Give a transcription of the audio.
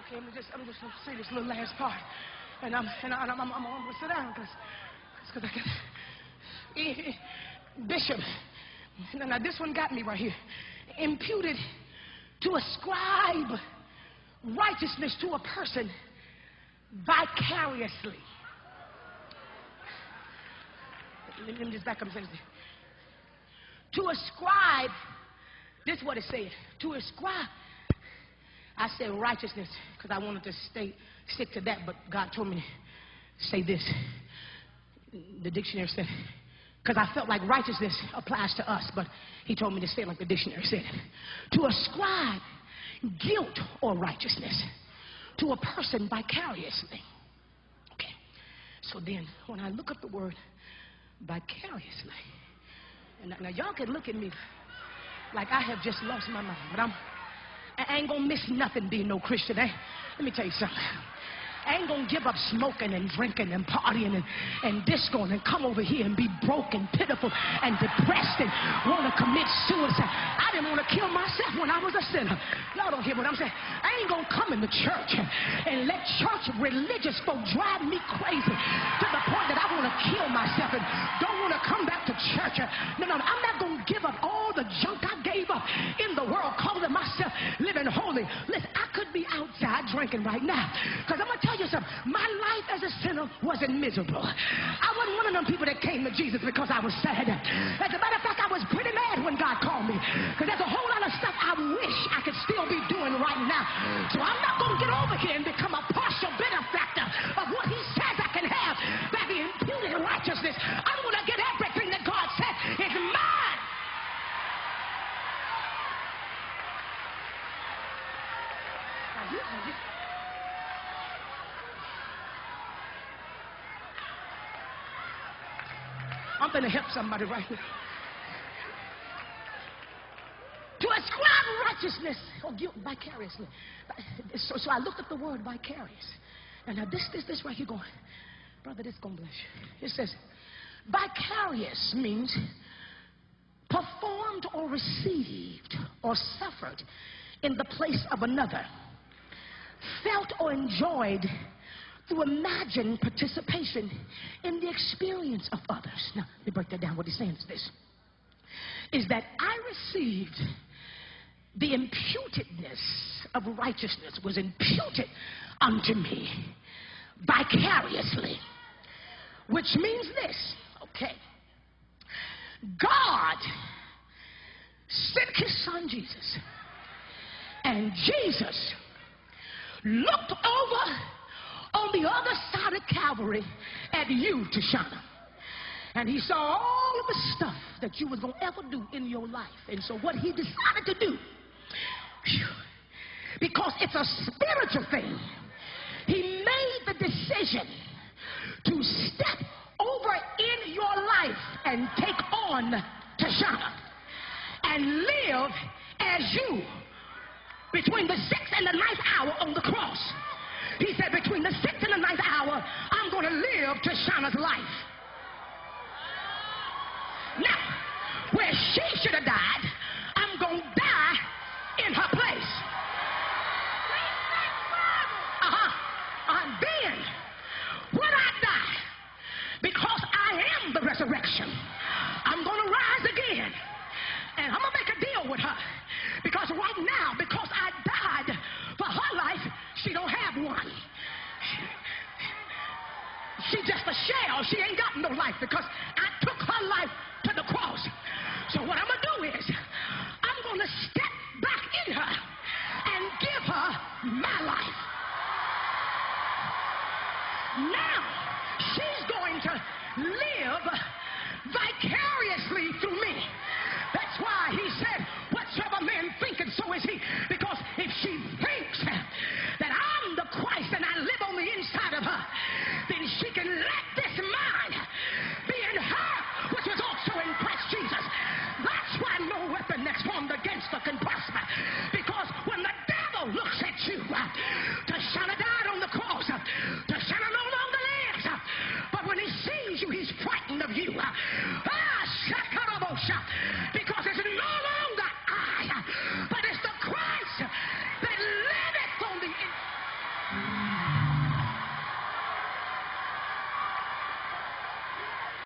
Okay, I'm just gonna say this little last part, and I'm gonna sit down because I got Bishop. Now this one got me right here. Imputed to ascribe righteousness to a person vicariously. Let me just back up and say this. To ascribe, this is what it said. To ascribe, I said righteousness because I wanted to stick to that, but God told me to say this. The dictionary said, because I felt like righteousness applies to us, but he told me to say it like the dictionary said. To ascribe guilt or righteousness to a person vicariously. Okay. So then, when I look up the word vicariously, and now y'all can look at me like I have just lost my mind, but I ain't gonna miss nothing being no Christian. Let me tell you something. I ain't gonna give up smoking and drinking and partying and discoing and come over here and be broken, pitiful, and depressed and want to commit suicide. I didn't want to kill myself when I was a sinner. Y'all don't hear what I'm saying. I ain't gonna come into church and let church religious folk drive me crazy to the point that I want to kill myself and don't want to come back to church. No, I'm not gonna give up all the junk I gave up in the world, calling myself living holy. Listen, I could be outside drinking right now, because I'm gonna tell you something. My life as a sinner wasn't miserable. I wasn't one of them people that came to Jesus because I was sad. As a matter of fact, I was pretty mad when God called me, because there's a whole lot of stuff I wish I could still be doing right now. So I'm not going to get over here and become a partial benefactor of what he says I can have by the imputed righteousness. I'm going to get everything that God said is mine. I'm going to help somebody right now. To ascribe righteousness or guilt vicariously. So I looked at the word vicarious. And now this right here going, brother, this going to bless you. It says, vicarious means performed or received or suffered in the place of another, felt or enjoyed through imagined participation in the experience of others. Now, let me break that down. What he's saying is this, is that I received the imputedness of righteousness was imputed unto me vicariously, which means this, okay, God sent his son Jesus, and Jesus looked over on the other side of Calvary at you, Tashana. And he saw all of the stuff that you was going to ever do in your life. And so what he decided to do, because it's a spiritual thing, he made the decision to step over in your life and take on Tashana and live as you between the 6th and the 9th hour on the cross. He said, between the 6th and the 9th hour, I'm going to live Tashana's life. Now, where she should have died, I'm going to die in her place. Then, when I die, because I am the resurrection, I'm going to rise again. And I'm going to make a deal with her. Because right now, because I died for her life, she don't have one. She's just a shell. She ain't got no life because I took her life to the cross. So what I'm going to do is I'm going to step back in her and give her my life. Now she's going to live vicariously through me. That's why he said, whatsoever man thinketh, so is he. Because if she thinks that I'm the Christ and I live on the inside of her, then she can let this mind be in her, which was also in Christ Jesus. That's why no weapon that's formed